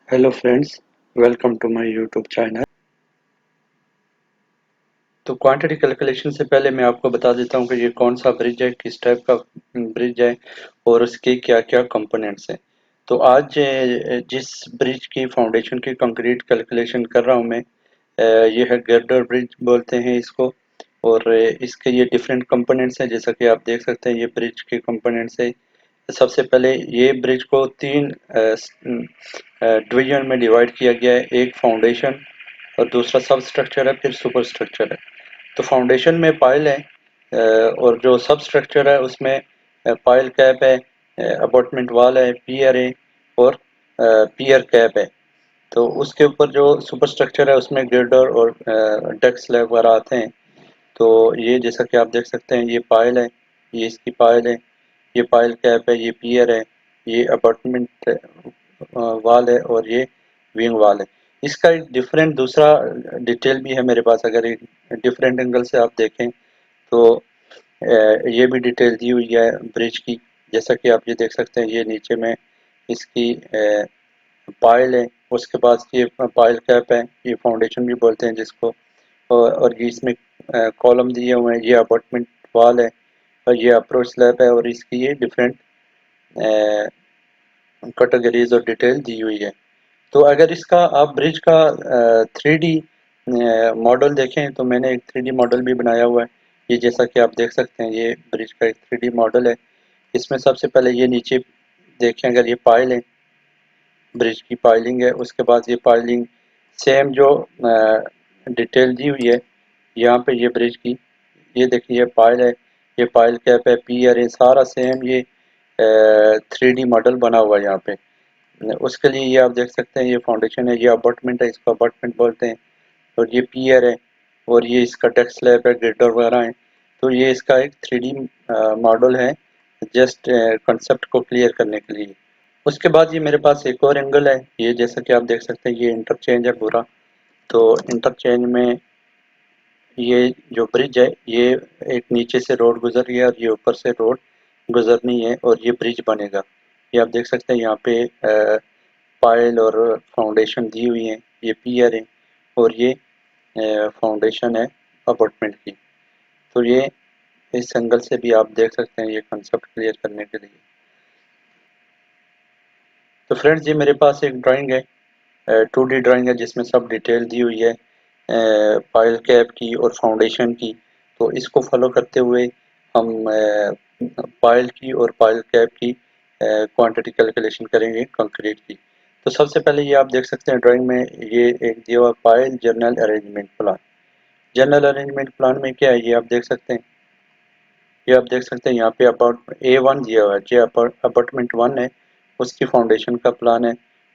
Hello friends, welcome to my YouTube channel. तो quantity calculation से पहले मैं आपको बता देता हूँ कि ये कौन सा ब्रिज है, किस टाइप का ब्रिज है और उसके क्या क्या कंपोनेंट्स हैं। तो आज जिस ब्रिज की फाउंडेशन की कंक्रीट कैलकुलेशन कर रहा हूँ मैं, ये है गर्डर ब्रिज बोलते हैं इसको। और इसके ये डिफरेंट कंपोनेंट्स हैं, जैसा कि आप देख सकते हैं ये ब्रिज के कंपोनेंट्स है। सबसे पहले ये ब्रिज को तीन डिवीजन में डिवाइड किया गया है। एक फाउंडेशन और दूसरा सब स्ट्रक्चर है, फिर सुपर स्ट्रक्चर है। तो फाउंडेशन में पाइल है, और जो सब स्ट्रक्चर है उसमें पाइल कैप है, अबॉटमेंट वाल है, पियर है और पियर कैप है। तो उसके ऊपर जो सुपर स्ट्रक्चर है उसमें गिर्डर और डेक स्लैब वगैरह आते हैं। तो ये जैसा कि आप देख सकते हैं ये पाइल है, ये इसकी पाइल है, ये पाइल कैप है, ये पियर है, ये अपार्टमेंट वाल है और ये विंग वाल है। इसका एक डिफरेंट दूसरा डिटेल भी है मेरे पास। अगर एक डिफरेंट एंगल से आप देखें तो ये भी डिटेल दी हुई है ब्रिज की। जैसा कि आप ये देख सकते हैं, ये नीचे में इसकी पाइल है, उसके बाद ये पाइल कैप है, ये फाउंडेशन भी बोलते हैं जिसको। और ये इसमें कॉलम दिए हुए हैं, ये अपार्टमेंट वाल है और ये अप्रोच स्लैब है और इसकी ये डिफरेंट कैटेगरीज और डिटेल दी हुई है। तो अगर इसका आप ब्रिज का 3D मॉडल देखें तो मैंने एक 3D मॉडल भी बनाया हुआ है। ये जैसा कि आप देख सकते हैं ये ब्रिज का एक 3D मॉडल है। इसमें सबसे पहले ये नीचे देखें, अगर ये पाइल है, ब्रिज की पाइलिंग है, उसके बाद ये पाइलिंग सेम जो डिटेल दी हुई है यहाँ पे ये ब्रिज की, ये देखिए ये पाइल है, ये पाइल कैप है, पियर है, सारा सेम ये 3D मॉडल बना हुआ है यहाँ पे। उसके लिए ये आप देख सकते हैं ये फाउंडेशन है, ये अबॉटमेंट है, इसको अबॉटमेंट बोलते हैं। और ये पियर है और ये इसका डेक स्लैब है, ग्रिडर वगैरह है। तो ये इसका एक 3D मॉडल है, जस्ट कंसेप्ट को क्लियर करने के लिए। उसके बाद ये मेरे पास एक और एंगल है, ये जैसा कि आप देख सकते हैं ये इंटरचेंज है पूरा। तो इंटरचेंज में ये जो ब्रिज है, ये एक नीचे से रोड गुजर रही है और ये ऊपर से रोड गुजरनी है और ये ब्रिज बनेगा। ये आप देख सकते हैं यहाँ पे पाइल और फाउंडेशन दी हुई है, ये पियर है और ये फाउंडेशन है अपार्टमेंट की। तो ये इस एंगल से भी आप देख सकते हैं ये कंसेप्ट क्लियर करने के लिए। तो फ्रेंड्स, ये मेरे पास एक ड्राइंग है, 2D ड्राइंग है जिसमें सब डिटेल दी हुई है पाइल कैप की और फाउंडेशन की। तो इसको फॉलो करते हुए हम पाइल की और पाइल कैप की क्वांटिटी कैलकुलेशन करेंगे कंक्रीट की। तो सबसे पहले ये आप देख सकते हैं ड्राइंग में, ये एक दिया हुआ pile general arrangement plan. General arrangement plan में क्या है ये आप देख सकते हैं, ये आप देख सकते हैं यहाँ पे अपार्ट A1 दिया हुआ है, जो अपार्टमेंट 1 है उसकी फाउंडेशन का प्लान है।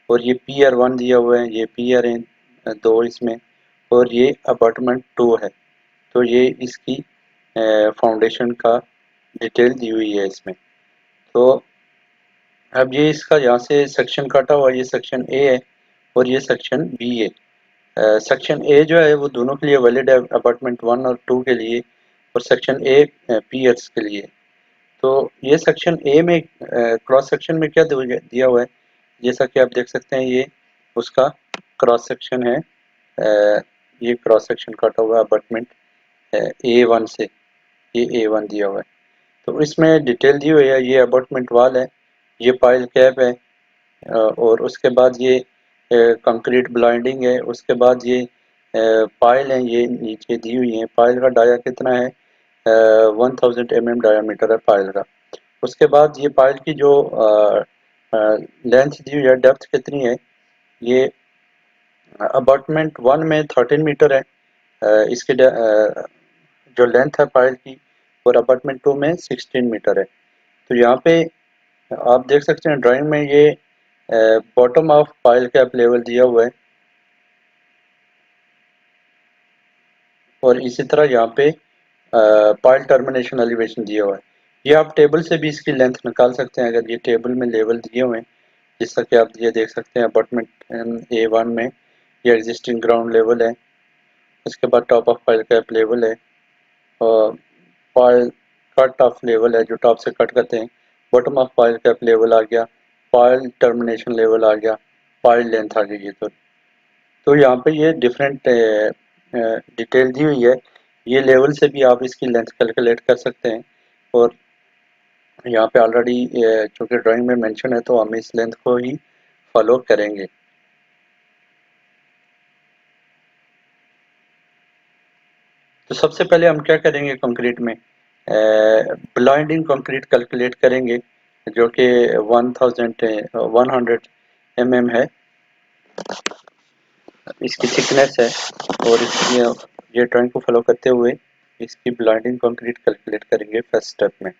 और ये पियर 1 दिया हुआ है, ये पियर है दो इसमें, और ये अपार्टमेंट 2 है। तो ये इसकी फाउंडेशन का डिटेल दी हुई है इसमें। तो अब ये इसका यहाँ से सेक्शन काटा हुआ, ये सेक्शन ए है और ये सेक्शन बी है। सेक्शन ए जो है वो दोनों के लिए वैलिड है, अपार्टमेंट 1 और 2 के लिए, और सेक्शन ए पियर्स के लिए। तो ये सेक्शन ए में क्रॉस सेक्शन में क्या दिया हुआ है, जैसा कि आप देख सकते हैं ये उसका क्रॉस सेक्शन है। ये क्रॉस सेक्शन काटा हुआ है अपार्टमेंट A1 से, ये A1 दिया हुआ है। तो इसमें डिटेल दी हुई है, ये अपार्टमेंट वाल है, ये पाइल कैप है, और उसके बाद ये कंक्रीट ब्लाइंडिंग है। उसके बाद ये पाइल है, ये नीचे दी हुई है। पाइल का डाया कितना है, 1000 mm डायामीटर है पाइल का। उसके बाद ये पाइल की जो लेंथ दी हुई है, डेप्थ कितनी है, ये अपार्टमेंट 1 में 13 मीटर है, इसकी जो लेंथ है पाइल की, और अपार्टमेंट 2 में 16 मीटर है। तो यहाँ पे आप देख सकते हैं ड्राइंग में ये bottom of pile cap level दिया हुआ है, और इसी तरह यहाँ पे पाइल टर्मिनेशन एलिवेशन दिया हुआ है। ये आप टेबल से भी इसकी लेंथ निकाल सकते हैं, अगर ये टेबल में लेवल दिए हुए हैं, जैसा कि आप ये देख सकते हैं अपार्टमेंट A1 में ये एग्जिस्टिंग ग्राउंड लेवल है। उसके बाद top of pile cap level है, और पाइल कट ऑफ लेवल है जो टॉप से कट करते हैं, bottom of pile cap level आ गया, पाइल टर्मिनेशन लेवल आ गया। पाइल लेंथ आ गई है। तो यहाँ पे ये डिफरेंट डिटेल दी हुई है। ये लेवल से भी आप इसकी लेंथ कैलकुलेट कर सकते हैं। और यहाँ पे ऑलरेडी चूँकि ड्राइंग में मेंशन है तो हम इस लेंथ को ही फॉलो करेंगे। तो सबसे पहले हम क्या करेंगे कंक्रीट में, ब्लाइंडिंग कंक्रीट कैलकुलेट करेंगे जो कि 100 mm है, इसकी थिकनेस है। और इसकी ये ड्राइंग को फॉलो करते हुए इसकी ब्लाइंडिंग कंक्रीट कैलकुलेट करेंगे फर्स्ट स्टेप में।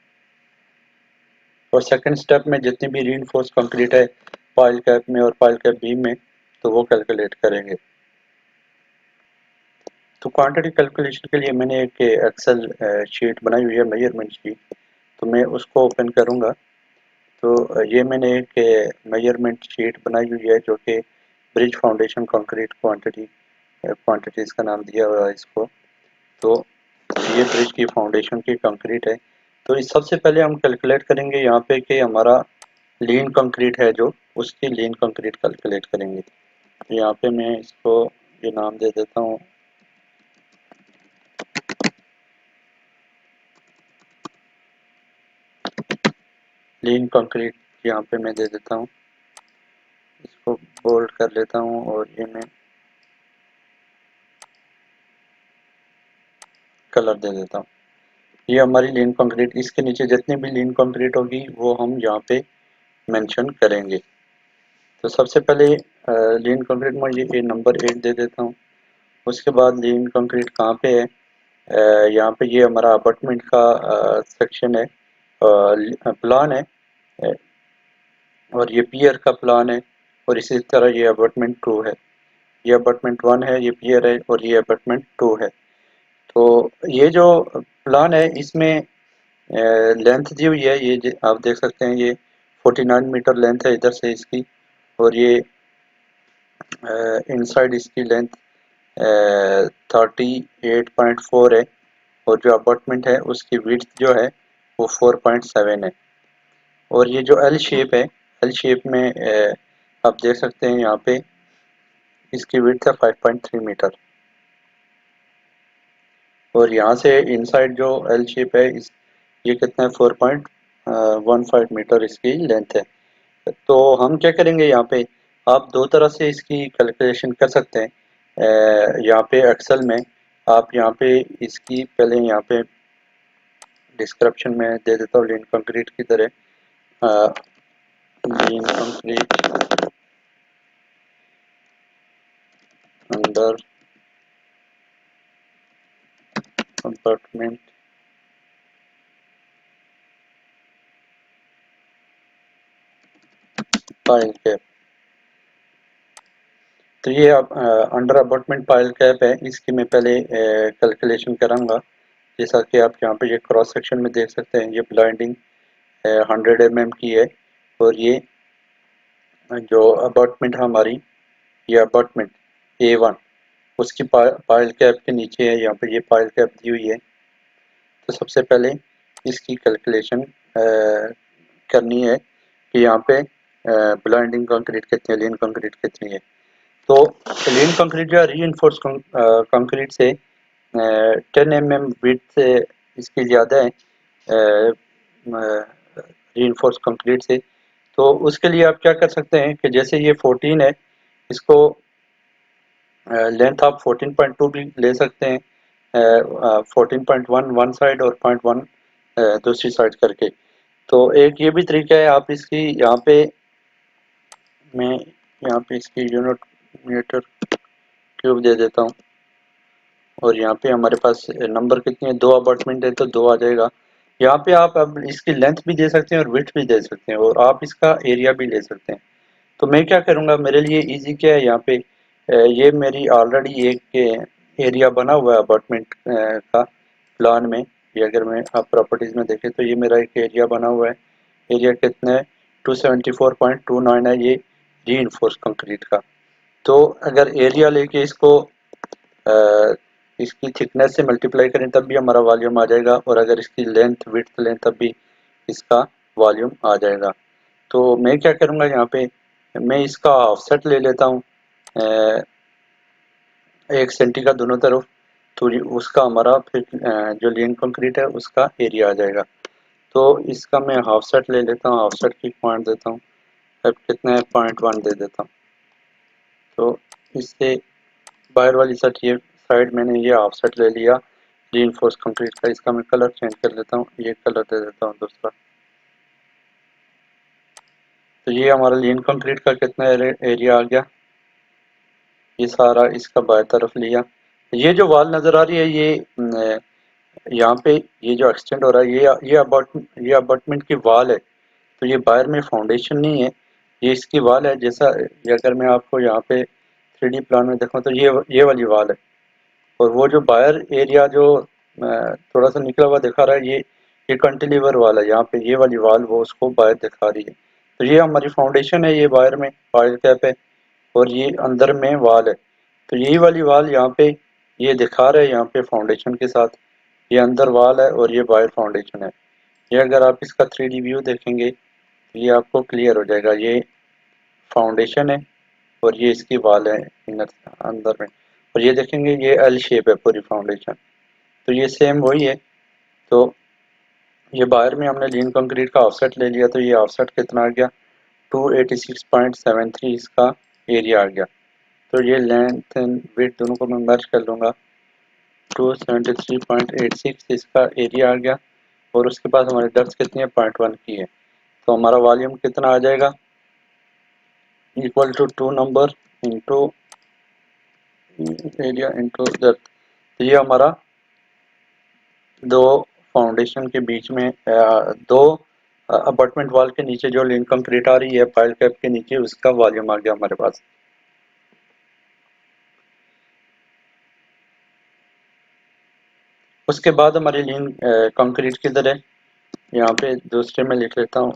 और सेकंड स्टेप में जितनी भी रीइंफोर्स कंक्रीट है पाइल कैप में और पाइल कैप बीम में, तो वो कैलकुलेट करेंगे। तो क्वांटिटी कैलकुलेशन के लिए मैंने एक एक्सेल शीट बनाई हुई है, मेजरमेंट शीट। तो मैं उसको ओपन करूंगा। तो ये मैंने एक मेजरमेंट शीट बनाई हुई है जो कि ब्रिज फाउंडेशन कंक्रीट क्वांटिटीज़ का नाम दिया हुआ है इसको। तो ये ब्रिज की फाउंडेशन की कंक्रीट है। तो इस सबसे पहले हम कैलकुलेट करेंगे यहाँ पे कि हमारा लीन कंक्रीट है जो, उसकी लीन कंक्रीट कैलकुलेट करेंगे। तो यहाँ पे मैं इसको ये नाम दे देता हूँ, लीन कंक्रीट यहाँ पे मैं दे देता हूँ। इसको बोल्ड कर लेता हूँ और ये मैं कलर दे देता हूँ। ये हमारी लीन कंक्रीट, इसके नीचे जितनी भी लीन कंक्रीट होगी वो हम यहाँ पे मेंशन करेंगे। तो सबसे पहले लीन कंक्रीट में ये नंबर 8 दे देता हूँ। उसके बाद लीन कंक्रीट कहाँ पे है, यहाँ पे ये हमारा अपार्टमेंट का सेक्शन है, प्लान है। अ, और ये पियर का प्लान है। और इसी तरह ये अपार्टमेंट 2 है, ये अपार्टमेंट 1 है, ये पियर है और ये अपार्टमेंट 2 है। तो ये जो प्लान है इसमें लेंथ दी हुई है, ये आप देख सकते हैं ये 49 मीटर लेंथ है इधर से इसकी। और ये इनसाइड इसकी लेंथ 38.4 है। और जो अपार्टमेंट है उसकी विड्थ जो है वो 4.7 है। और ये जो एल शेप है, एल शेप में आप देख सकते हैं यहाँ पे इसकी विड्थ है 5.3 मीटर। और यहाँ से इनसाइड जो एल शेप है इस, ये कितना है 4.15 मीटर इसकी लेंथ है। तो हम क्या करेंगे यहाँ पे, आप दो तरह से इसकी कैलकुलेशन कर सकते हैं। यहाँ पे एक्सेल में आप यहाँ पे इसकी पहले यहाँ पे डिस्क्रिप्शन में दे देता हूँ लीन कंक्रीट की तरह, lean concrete under compartment pile cap. तो ये अंडर अबाउटमेंट पाइल कैप है, इसकी मैं पहले कैलकुलेशन कराऊंगा। जैसा कि आप यहाँ पे ये क्रॉस सेक्शन में देख सकते हैं, ये ब्लाइंडिंग 100 mm की है। और ये जो अपार्टमेंट है हमारी, ये अपार्टमेंट A1 उसकी पाइल कैप के नीचे है, यहाँ पे ये पाइल कैप दी हुई है। तो सबसे पहले इसकी कैलकुलेशन करनी है कि यहाँ पे ब्लाइंडिंग कंक्रीट कितनी है, लीन कंक्रीट कितनी है। तो लीन कंक्रीट जो है री इन्फोर्स कंक्रीट से 10 mm विड्थ से इसकी ज़्यादा है री इन्फोर्स कंक्रीट से। तो उसके लिए आप क्या कर सकते हैं कि जैसे ये 14 है, इसको लेंथ आप 14.2 भी ले सकते हैं, 14.1 वन साइड और 0.1 दूसरी साइड करके। तो एक ये भी तरीका है, आप इसकी यहाँ पे मैं यहाँ पे इसकी यूनिट मीटर क्यूब दे देता हूँ। और यहाँ पे हमारे पास नंबर कितनी है, दो अपार्टमेंट है तो दो आ जाएगा। यहाँ पे आप अब इसकी लेंथ भी दे सकते हैं और विड्थ भी दे सकते हैं और आप इसका एरिया भी ले सकते हैं। तो मैं क्या करूँगा, मेरे लिए इजी क्या है, यहाँ पे ये मेरी ऑलरेडी एक एरिया बना हुआ है अपार्टमेंट का प्लान में। ये अगर मैं आप प्रॉपर्टीज़ में देखें तो ये मेरा एक एरिया बना हुआ है। एरिया कितना है, 274.29 है ये री इन्फोर्स कंक्रीट का। तो अगर एरिया लेके इसको अ, इसकी थिकनेस से मल्टीप्लाई करें तब भी हमारा वॉल्यूम आ जाएगा। और अगर इसकी लेंथ विड्थ लें तब भी इसका वॉल्यूम आ जाएगा। तो मैं क्या करूँगा यहाँ पे, मैं इसका ऑफसेट ले लेता हूँ 1 सेंटी का दोनों तरफ, तो उसका हमारा फिर जो लीन कंक्रीट है उसका एरिया आ जाएगा। तो इसका मैं हाफ सेट ले लेता हूँ, हाफ सेट की पॉइंट देता हूँ, अब कितना है 0.1 दे देता हूँ। तो इससे बाहर वाली सेट ये साइड मैंने ये हाफ सेट ले लिया रीइंफोर्स कंक्रीट का। इसका मैं कलर चेंज कर लेता हूँ, ये कलर दे देता हूँ दूसरा। तो ये हमारा लीन कंक्रीट का कितना एरिया आ गया, ये सारा इसका बाएं तरफ लिया। ये जो वाल नज़र आ रही है ये यहाँ पे ये जो एक्सटेंड हो रहा है ये अबाटमेंट की वाल है। तो ये बाहर में फाउंडेशन नहीं है, ये इसकी वाल है। जैसा ये अगर मैं आपको यहाँ पे 3D प्लान में देखूँ तो ये वाली वाल है, और वो जो बाहर एरिया जो थोड़ा सा निकला हुआ दिखा रहा है ये कंटिलीवर वाल है। यहाँ पे ये वाली वाल वो उसको बाहर दिखा रही है। तो ये हमारी फाउंडेशन है, ये बाहर में पाइल कैप है और ये अंदर में वाल है। तो यही वाली वाल यहाँ पे ये दिखा रहा है यहाँ पे फाउंडेशन के साथ, ये अंदर वाल है और ये बाहर फाउंडेशन है। ये अगर आप इसका 3D व्यू देखेंगे तो ये आपको क्लियर हो जाएगा, ये फाउंडेशन है और ये इसकी वाल है इनर अंदर में। और ये देखेंगे ये एल शेप है पूरी फाउंडेशन, तो ये सेम वही है। तो ये बाहर में हमने लीन कंक्रीट का ऑफसेट ले लिया, तो ये ऑफसेट कितना आ गया 286.73 इसका एरिया आ गया। तो ये लेंथ एंड विड्थ दोनों को मैं मर्ज कर लूँगा, 273.86 इसका एरिया आ गया। और उसके बाद हमारी डेप्थ कितनी है 0.1 की है। तो हमारा वॉल्यूम कितना आ जाएगा, equal to 2 number into area into depth. तो ये हमारा दो फाउंडेशन के बीच में दो अपार्टमेंट वॉल के नीचे जो लिंक कंक्रीट आ रही है पाइल कैप के नीचे, उसका वॉल्यूम आ गया हमारे पास। उसके बाद हमारी लिंक कंक्रीट किधर है, यहाँ पे दूसरे में लिख लेता हूँ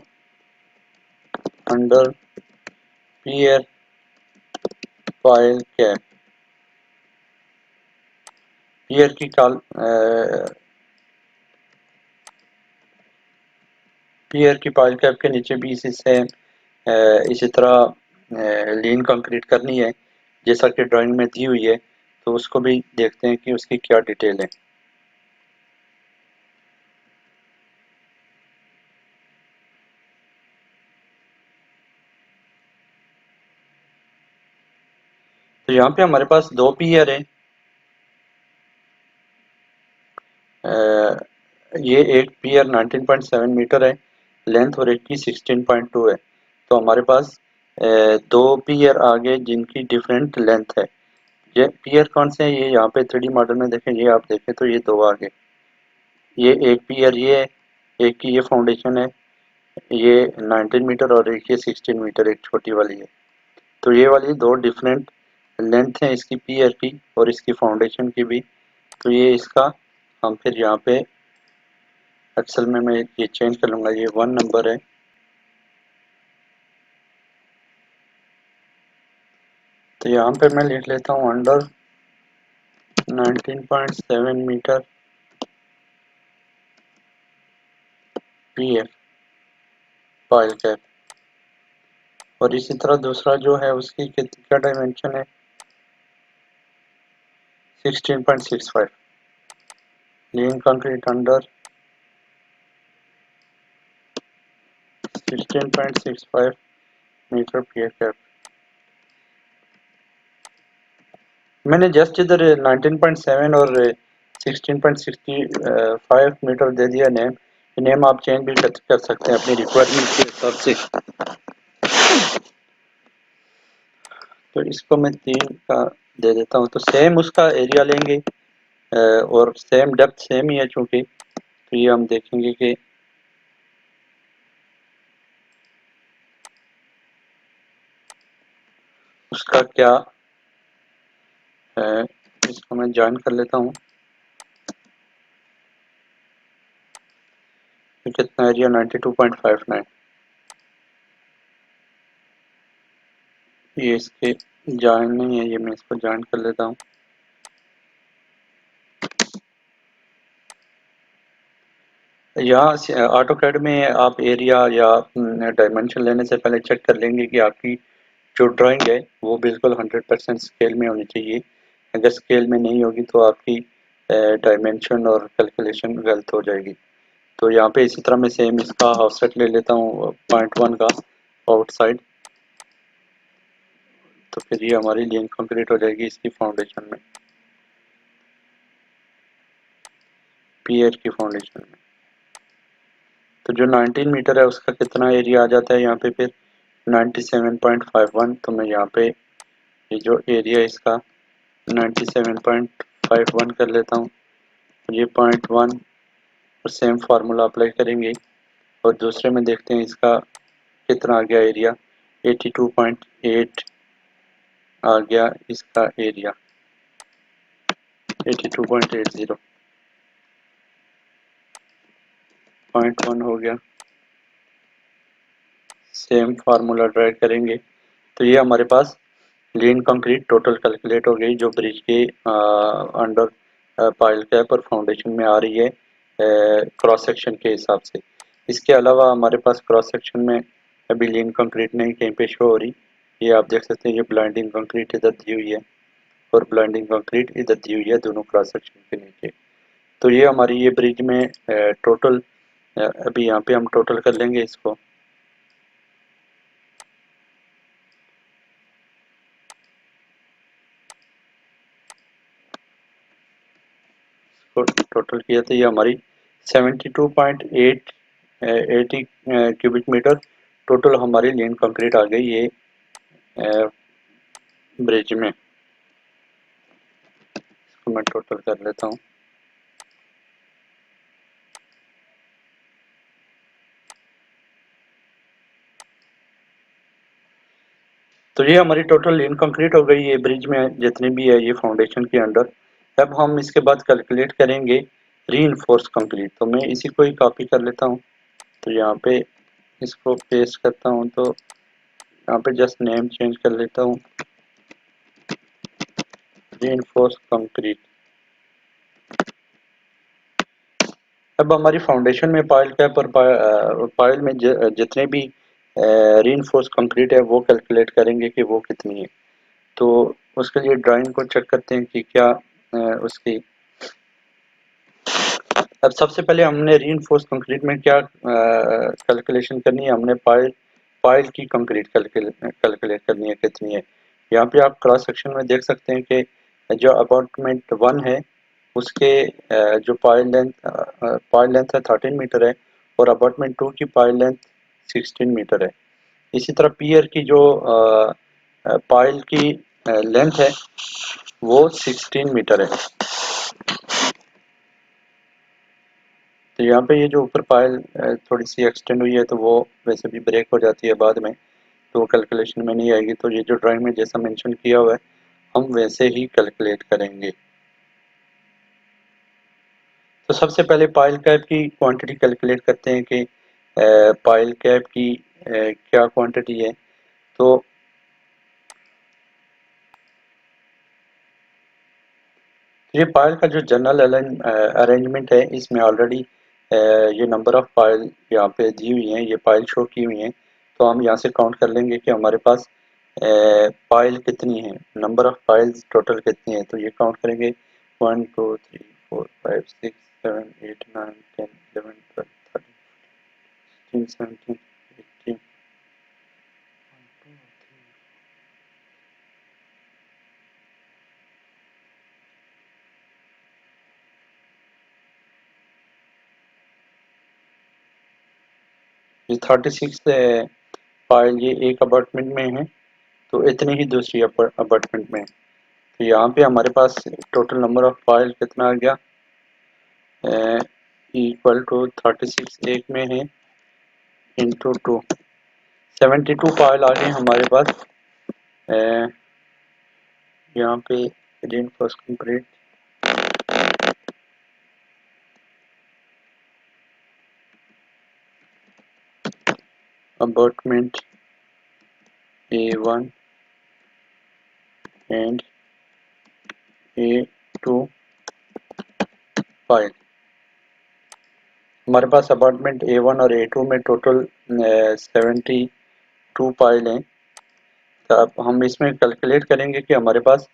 अंडर पियर पाइल कैप। पियर की पियर की पाइल कैप के नीचे भी इसी तरह लीन कंक्रीट करनी है जैसा कि ड्राइंग में दी हुई है। तो उसको भी देखते हैं कि उसकी क्या डिटेल है। तो यहाँ पे हमारे पास दो पियर है, ये एक पियर 19.7 मीटर है लेंथ और एक की 16.2 है। तो हमारे पास दो पियर आगे जिनकी डिफरेंट लेंथ है। ये पियर कौन से हैं, ये यहाँ पे 3D मॉडल में देखें, ये आप देखें तो ये दो आगे, ये एक पियर ये है, एक की ये फाउंडेशन है, ये 19 मीटर और एक ये 16 मीटर एक छोटी वाली है। तो ये वाली दो डिफरेंट लेंथ है इसकी पियर की और इसकी फाउंडेशन की भी। तो ये इसका हम फिर यहाँ पे एक्सेल में मैं ये चेंज कर लूँगा, ये 1 नंबर है। तो यहाँ पे मैं लिख लेता हूँ under 19.7 metre P F pile cap. और इसी तरह दूसरा जो है उसकी क्या डायमेंशन है 16.65 lean concrete under 16.65 metre P F cap. मैंने जस्ट इधर 19.7 और 16.65 मीटर दे दिया नेम। नेम आप चेंज भी कर सकते हैं अपनी रिक्वायरमेंट के हिसाब से। तो इसको मैं 3 का दे देता हूँ, तो सेम उसका एरिया लेंगे और सेम डेप्थ सेम ही है चूँकि। तो ये हम देखेंगे कि उसका क्या है। इसको मैं ज्वाइन कर लेता हूँ, तो कितना एरिया 92.59। ये इसके ज्वाइन नहीं है, ये मैं इसको ज्वाइन कर लेता हूँ। यहाँ ऑटो कैड में आप एरिया या डायमेंशन लेने से पहले चेक कर लेंगे कि आपकी जो ड्राइंग है वो बिल्कुल 100% स्केल में होनी चाहिए। अगर स्केल में नहीं होगी तो आपकी डायमेंशन और कैलकुलेशन गलत हो जाएगी। तो यहाँ पे इसी तरह मैं सेम इसका ऑफसेट ले लेता हूँ 0.1 का आउटसाइड। तो फिर ये हमारी लिंक कंप्लीट हो जाएगी इसकी फाउंडेशन में, पियर की फाउंडेशन में। तो जो 19 मीटर है उसका कितना एरिया आ जाता है यहाँ पे फिर 97.51। तो मैं यहाँ पे ये जो एरिया है इसका 97.51 कर लेता हूँ। ये 0.1 और सेम फार्मूला अप्लाई करेंगे और दूसरे में देखते हैं इसका कितना आ गया एरिया। 82.8 आ गया इसका एरिया, 82.80, 0.1 हो गया। सेम फार्मूला ट्राई करेंगे तो ये हमारे पास लीन कंक्रीट टोटल कैलकुलेट हो गई जो ब्रिज के अंडर पाइल कैप और फाउंडेशन में आ रही है क्रॉस सेक्शन के हिसाब से। इसके अलावा हमारे पास क्रॉस सेक्शन में अभी लीन कंक्रीट नहीं कहीं पे शो हो रही। ये आप देख सकते हैं, ये ब्लाइंडिंग कंक्रीट इधर दी हुई है और ब्लाइंडिंग कंक्रीट इधर दी हुई है दोनों क्रॉस सेक्शन के नीचे। तो ये हमारी ये ब्रिज में टोटल अभी यहाँ पे हम टोटल कर लेंगे इसको। टोटल किया तो ये हमारी 72.8 80 क्यूबिक मीटर टोटल हमारी लीन कंक्रीट आ गई ये ब्रिज में। इसको मैं टोटल कर लेता हूँ। तो ये हमारी टोटल लीन कंक्रीट हो गई ये ब्रिज में जितनी भी है ये फाउंडेशन के अंडर। अब हम इसके बाद कैलकुलेट करेंगे रीइंफोर्स कंक्रीट। तो मैं इसी को ही कॉपी कर लेता हूँ। तो यहाँ पे इसको पेस्ट करता हूँ तो यहाँ पे जस्ट नेम चेंज कर लेता हूँ, रीइंफोर्स कंक्रीट। अब हमारी फाउंडेशन में पाइल कैप और पाइल में जितने भी रीइंफोर्स कंक्रीट है वो कैलकुलेट करेंगे कि वो कितनी है। तो उसके लिए ड्राइंग को चेक करते हैं कि क्या उसकी। अब सबसे पहले हमने रीइंफोर्स कंक्रीट में क्या कैलकुलेशन करनी है। हमने पाइल पाइल की कंक्रीट कैलकुलेट करनी है कितनी है। यहाँ पे आप क्रॉस सेक्शन में देख सकते हैं कि जो अपार्टमेंट 1 है उसके जो पाइल लेंथ है 13 मीटर है और अपार्टमेंट 2 की पाइल लेंथ 16 मीटर है। इसी तरह पियर की जो पाइल की लेंथ है वो 16 मीटर है। तो यहाँ पे ये जो ऊपर पायल थोड़ी सी एक्सटेंड हुई है तो वो वैसे भी ब्रेक हो जाती है बाद में, तो वो कैलकुलेशन में नहीं आएगी। तो ये जो ड्राइंग में जैसा मेंशन किया हुआ है हम वैसे ही कैलकुलेट करेंगे। तो सबसे पहले पाइल कैप की क्वांटिटी कैलकुलेट करते हैं कि पाइल कैप की क्या क्वांटिटी है। तो ये पायल का जो जनरल अरेंजमेंट है इसमें ऑलरेडी ये नंबर ऑफ पायल यहाँ पे दी हुई हैं, ये पायल शो की हुई हैं। तो हम यहाँ से काउंट कर लेंगे कि हमारे पास पायल कितनी है, नंबर ऑफ पाइल्स टोटल कितनी है। तो ये काउंट करेंगे 1 2 3 4 5 6 7 8 9 10 11 12 13 17 18। ये 36 पायल ये एक अपार्टमेंट में है, तो इतने ही दूसरी अपार्टमेंट में है। तो यहाँ पे हमारे पास टोटल नंबर ऑफ फाइल कितना आ गया, इक्वल टू 36 एक में है इंटू 2, 72 फाइल आ गए हमारे पास। यहाँ पे reinforce concrete apartment A1 and A2 file. हमारे पास अपार्टमेंट A1 और A2 में टोटल 72 फाइल हैं। तो अब हम इसमें कैलकुलेट करेंगे कि हमारे पास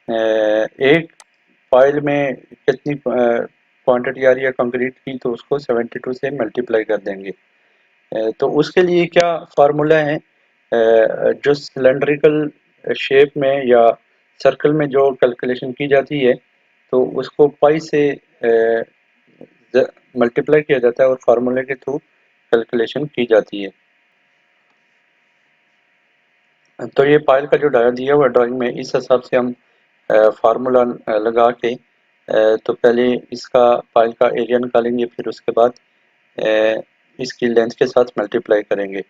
एक फाइल में कितनी क्वांटिटी आ रही है कंक्रीट की, तो उसको 72 से मल्टीप्लाई कर देंगे। तो उसके लिए क्या फार्मूला है, जो सिलेंड्रिकल शेप में या सर्कल में जो कैलकुलेशन की जाती है, तो उसको पाई से मल्टीप्लाई किया जाता है और फार्मूले के थ्रू कैलकुलेशन की जाती है। तो ये पाइल का जो डाया दिया हुआ ड्राइंग में, इस हिसाब से हम फार्मूला लगा के तो पहले इसका पाइल का एरिया निकालेंगे, फिर उसके बाद इसकी लेंथ के साथ मल्टीप्लाई करेंगे।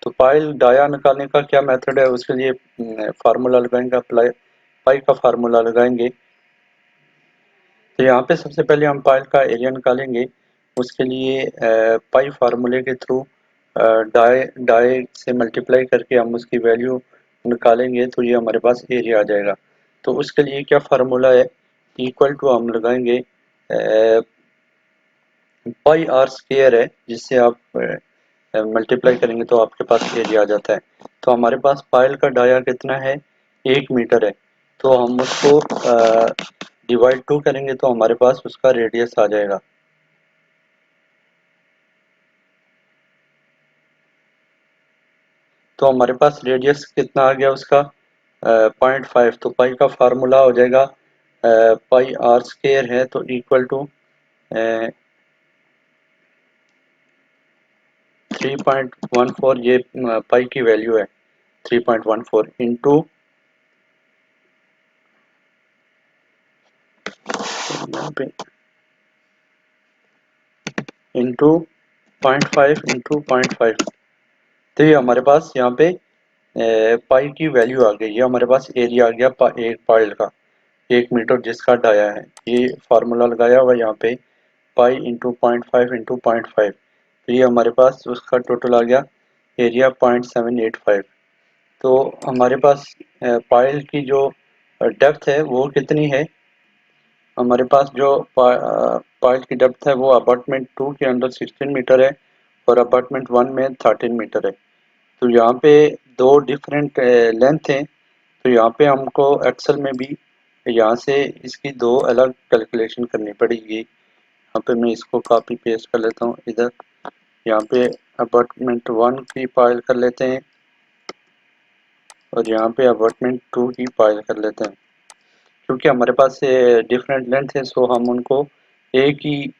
तो पाइल डाया निकालने का क्या मेथड है, उसके लिए फार्मूला लगाएंगे, अप्लाई पाई का फार्मूला लगाएंगे। तो यहाँ पे सबसे पहले हम पाइल का एरिया निकालेंगे। उसके लिए पाई फार्मूले के थ्रू डाई डाई से मल्टीप्लाई करके हम उसकी वैल्यू निकालेंगे, तो ये हमारे पास एरिया आ जाएगा। तो उसके लिए क्या फार्मूला है, इक्वल टू हम लगाएंगे पाई आर स्क्वायर है, जिससे आप मल्टीप्लाई करेंगे तो आपके पास एरिया आ जाता है। तो हमारे पास पाइल का डाया कितना है, 1 मीटर है। तो हम उसको डिवाइड 2 करेंगे तो हमारे पास उसका रेडियस आ जाएगा। तो हमारे पास रेडियस कितना आ गया उसका, 0.5। तो पाई का फार्मूला हो जाएगा, पाई आर स्क्वायर है तो इक्वल टू 3.14, ये पाई की वैल्यू है 3.14 इंटू, यहाँ पे इंटू 0.5 इंटू 0.5। तो ये हमारे पास यहाँ पे पाई की वैल्यू आ गई। ये हमारे पास एरिया आ गया एक पाइल का, 1 मीटर जिसका डाया है। ये फार्मूला लगाया हुआ यहाँ पे, पाई इंटू 0.5 इंटू 0.5। तो ये हमारे पास उसका टोटल आ गया एरिया 0.785। तो हमारे पास पाइल की जो डेप्थ है वो कितनी है, हमारे पास जो पाइल की डेप्थ है वो अपार्टमेंट 2 के अंदर 16 मीटर है और अपार्टमेंट 1 में 13 मीटर है। तो यहाँ पे दो डिफरेंट लेंथ हैं। तो यहाँ पे हमको एक्सेल में भी यहाँ से इसकी दो अलग कैलकुलेशन करनी पड़ेगी। यहाँ पे मैं इसको कॉपी पेस्ट कर लेता हूँ इधर। यहाँ पे अपार्टमेंट 1 की पाइल कर लेते हैं और यहाँ पे अपार्टमेंट 2 की पाइल कर लेते हैं। क्योंकि हमारे पास डिफरेंट लेंथ है, सो हम उनको एक ही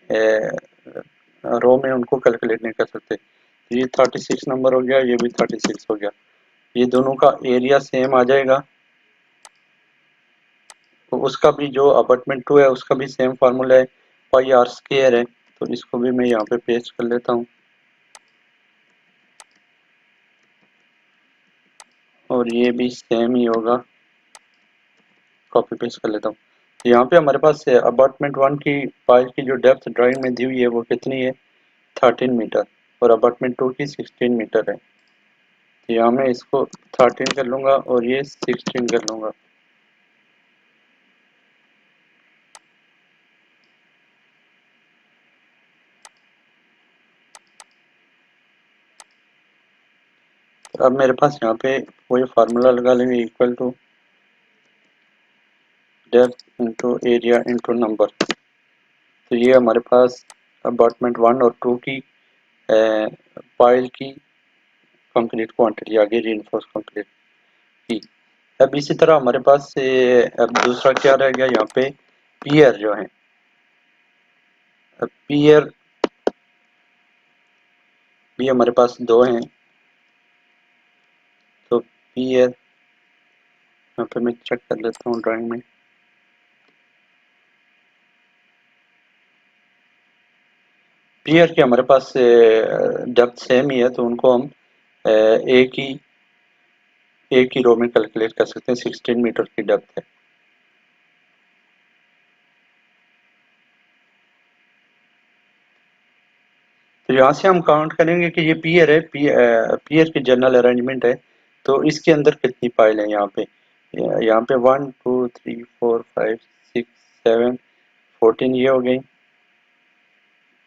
रो में उनको कैलकुलेट नहीं कर सकते। ये 36 नंबर हो गया, ये भी 36 हो गया। ये दोनों का एरिया सेम आ जाएगा। तो उसका भी जो अपार्टमेंट 2 है उसका भी सेम फार्मूला है, पाई आर स्क्वायर है। तो इसको भी मैं यहाँ पे पेस्ट कर लेता हूँ और ये भी सेम ही होगा, कॉपी पेस्ट कर लेता हूँ। यहाँ पे हमारे पास अपार्टमेंट 1 की पाइल की जो डेप्थ ड्राइंग में दी हुई है वो कितनी है, 13 मीटर, और अपार्टमेंट 2 की 16 मीटर है। तो यहाँ मैं इसको 13 कर लूँगा और ये 16 कर लूँगा। तो अब मेरे पास यहाँ पे वही फार्मूला लगा लेंगे, equal to depth into area into number. तो ये हमारे पास अपार्टमेंट 1 और 2 की पाइल की कंक्रीट क्वांटिटी आ गई, रीइंफोर्स कंक्रीट की। अब इसी तरह हमारे पास से अब दूसरा क्या रह गया यहाँ पे, पियर जो है। अब पियर भी हमारे पास दो हैं। तो पियर यहाँ पे मैं चेक कर लेता हूँ ड्राइंग में। पियर के हमारे पास डेप्थ सेम ही है, तो उनको हम एक ही रो में कैलकुलेट कर सकते हैं। 16 मीटर की डेप्थ है। तो यहाँ से हम काउंट करेंगे कि ये पियर है, पियर की जनरल अरेंजमेंट है। तो इसके अंदर कितनी पाइल है यहाँ पे, यहाँ पे 1 2 3 4 5 6 7 14 ये हो गई,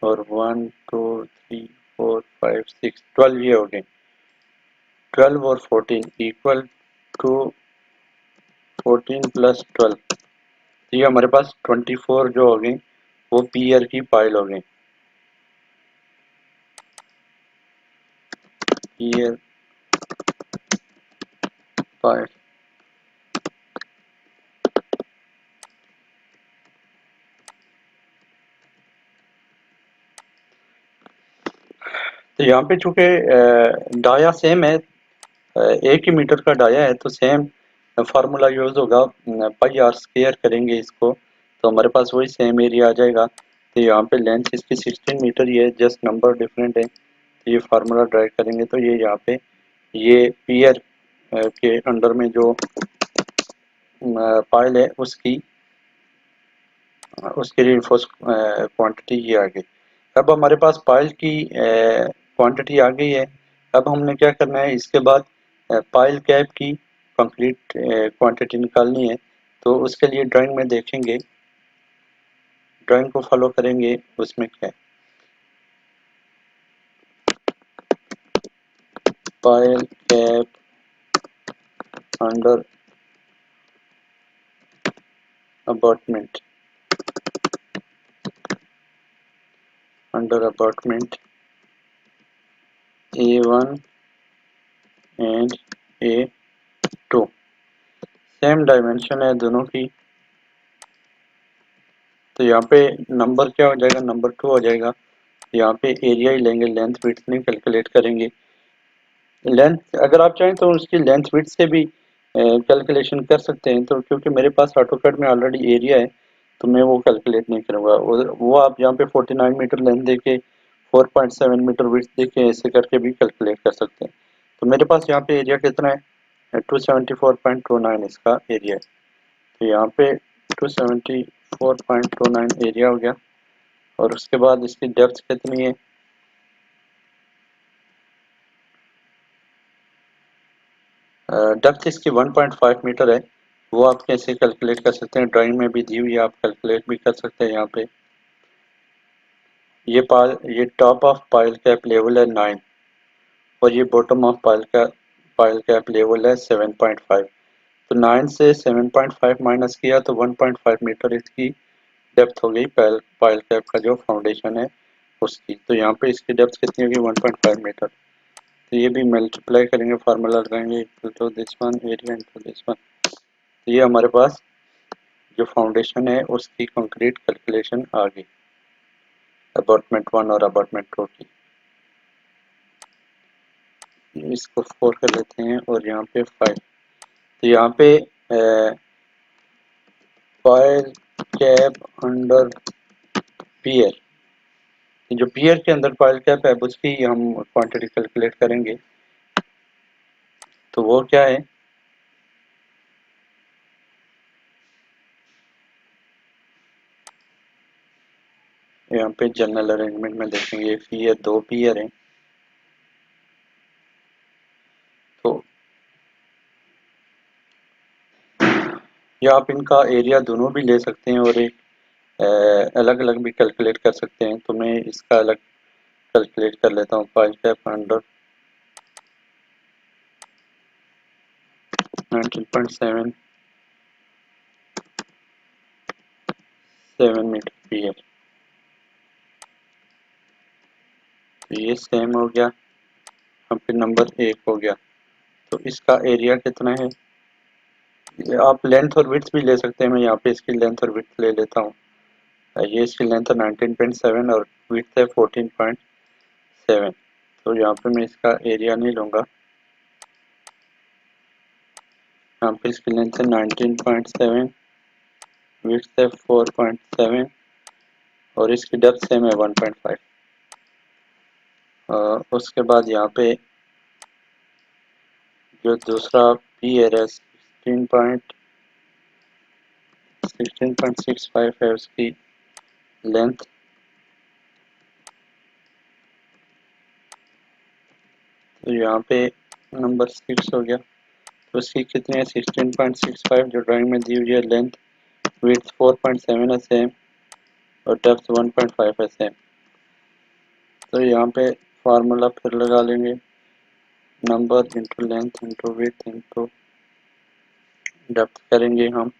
और 1 2 3 4 5 6 12 ये हो गई। 12 और 14 इक्वल टू 14 प्लस 12, तो ये हमारे पास 24 जो हो गई वो पी ईयर की पाइल हो गई। पी ईयर पाइल, तो यहाँ पे चूंकि डाया सेम है, एक ही मीटर का डाया है, तो सेम फार्मूला यूज होगा, पाई आर स्क्वायर करेंगे इसको, तो हमारे पास वही सेम एरिया आ जाएगा। तो यहाँ पे लेंथ इसकी 16 मीटर ही है, जस्ट नंबर डिफरेंट है। तो ये फार्मूला ड्राइव करेंगे तो ये यहाँ पे ये पियर के अंडर में जो पाइल है उसकी रिइंफोर्स क्वांटिटी ये आ गई। अब हमारे पास पाइल की क्वांटिटी आ गई है। अब हमने क्या करना है, इसके बाद पाइल कैप की कंप्लीट क्वांटिटी निकालनी है। तो उसके लिए ड्राइंग में देखेंगे, ड्राइंग को फॉलो करेंगे, उसमें क्या है, pile cap under abutment, under abutment A1 and A2, same dimension है दोनों की। तो यहाँ पे नंबर क्या हो जाएगा, नंबर 2 हो जाएगा। यहाँ पे एरिया ही लेंगे, लेंथ विड्थ नहीं कैलकुलेट करेंगे। लेंथ अगर आप चाहें तो उसकी लेंथ विड्थ से भी कैलकुलेशन कर सकते हैं, तो क्योंकि मेरे पास ऑटोकैड में ऑलरेडी एरिया है तो मैं वो कैलकुलेट नहीं करूँगा। वो आप यहाँ पे 49 मीटर लेंथ देके 4.7 मीटर विड्थ देके ऐसे करके भी कैलकुलेट कर सकते हैं। तो मेरे पास यहाँ पे एरिया कितना है, 274.29 इसका एरिया है। तो यहाँ पे 274.29 एरिया हो गया। और उसके बाद इसकी डेप्थ कितनी है, डेप्थ इसकी 1.5 मीटर है। वो आप कैसे कैलकुलेट कर सकते हैं, ड्राइंग में भी दी हुई है, आप कैलकुलेट भी कर सकते हैं। यहाँ पे ये top of pile cap level है 9 और ये bottom of pile cap level है 7.5। तो 9 से 7.5 माइनस किया तो 1.5 मीटर इसकी डेप्थ हो गई पाइल कैप का जो फाउंडेशन है उसकी। तो यहाँ पे इसकी डेप्थ कितनी होगी, 1.5 मीटर। तो ये भी मल्टीप्लाई करेंगे, फार्मूला लगाएंगे equal to this one area into this one. तो ये हमारे पास जो फाउंडेशन है उसकी कंक्रीट कैलकुलेशन आ गई, अबाउटमेंट 1 और अबाउटमेंट 2 की। इसको 4 कर लेते हैं और यहाँ पे 5। तो यहाँ पे पाइल कैप अंडर पियर, जो पियर के अंदर पाइल कैप है उसकी हम क्वांटिटी कैलकुलेट करेंगे। तो वो क्या है, यहाँ पे जनरल अरेंजमेंट में देखेंगे, पियर 2 पियर हैं। तो या आप इनका एरिया दोनों भी ले सकते हैं और एक अलग अलग भी कैलकुलेट कर सकते हैं। तो मैं इसका अलग कैलकुलेट कर लेता हूँ, पाइल कैप अंडर 19.7 मीटर पियर। तो ये सेम हो गया, यहाँ पे नंबर 1 हो गया। तो इसका एरिया कितना है, ये आप लेंथ और विड्थ भी ले सकते हैं। मैं यहाँ पे इसकी लेंथ और विड्थ ले लेता हूँ। ये इसकी लेंथ है 19.7 और विड्थ है 14.7। तो यहाँ पे मैं इसका एरिया नहीं लूँगा, यहाँ पे इसकी लेंथ है 19.7, विड्थ है 4.7 और इसकी डेप्थ सेम है 1.5। उसके बाद यहाँ पे जो दूसरा पी एर है 16.65 है उसकी लेंथ। तो यहाँ पे नंबर 6 हो गया। तो उसकी कितनी है, 16.65 जो ड्राइंग में दी हुई है लेंथ, विड्थ 4.7 है सेम और डेप्थ 1.5 है सेम। तो यहाँ पे फार्मूला फिर लगा लेंगे, number into length into width into depth करेंगे हम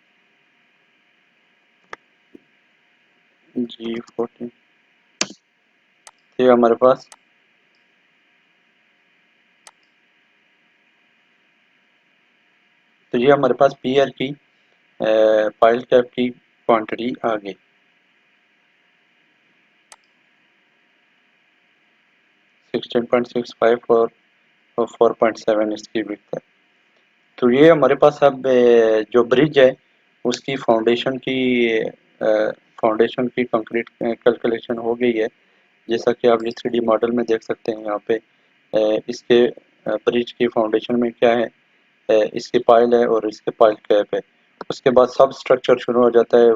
G14। ये हमारे पास तो ये हमारे पास पीयर की पाइल कैप की क्वांटिटी आ गई 16.65 और 4.7 इसकी विड्थ है। तो ये हमारे पास अब जो ब्रिज है उसकी फाउंडेशन की कंक्रीट कैलकुलेशन हो गई है। जैसा कि आप ये 3D मॉडल में देख सकते हैं यहाँ पे इसके ब्रिज की फाउंडेशन में क्या है, इसकी पाइल है और इसके पाइल कैप है। उसके बाद सब स्ट्रक्चर शुरू हो जाता है।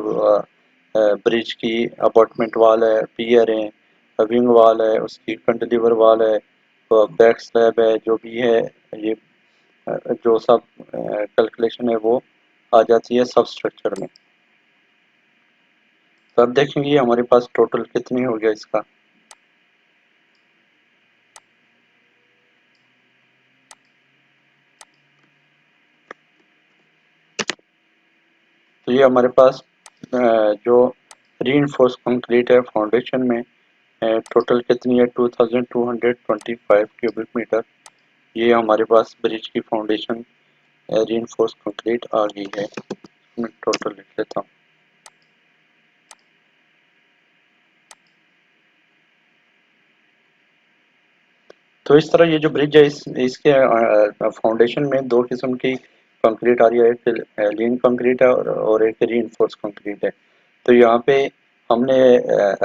ब्रिज की अबॉटमेंट वाल है, पियर है, विंग वाल है, उसकी कंटिलीवर वाल है, बैक स्लैब है, जो भी है ये जो सब कैलकुलेशन है वो आ जाती है सब स्ट्रक्चर में। तो अब देखेंगे हमारे पास टोटल कितनी हो गया इसका। तो ये हमारे पास जो रीइंफोर्स कंक्रीट है फाउंडेशन में टोटल कितनी है 2225 क्यूबिक मीटर। ये हमारे पास ब्रिज की फाउंडेशन रीइंफोर्स कंक्रीट आ गई है। मैं टोटल लिख लेता हूँ। तो इस तरह ये जो ब्रिज है इसके फाउंडेशन में दो किस्म की कंक्रीट आ रही है, एक लीन कंक्रीट है और एक रीइंफोर्स कंक्रीट है। तो यहाँ पे हमने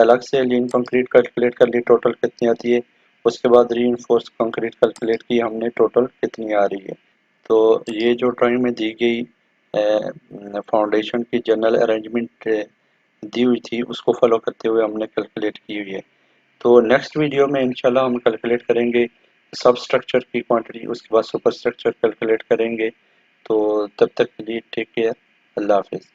अलग से लीन कंक्रीट कैलकुलेट कर ली टोटल कितनी आती है। उसके बाद रीइंफोर्स कंक्रीट कैलकुलेट की हमने टोटल कितनी आ रही है। तो ये जो ड्राइंग में दी गई फाउंडेशन की जनरल अरेंजमेंट दी हुई थी उसको फॉलो करते हुए हमने कैलकुलेट की हुई है। तो नेक्स्ट वीडियो में इंशाल्लाह हम कैलकुलेट करेंगे सब स्ट्रक्चर की क्वांटिटी, उसके बाद सुपर स्ट्रक्चर कैलकुलेट करेंगे। तो तब तक के लिए टेक केयर, अल्लाह हाफिज़।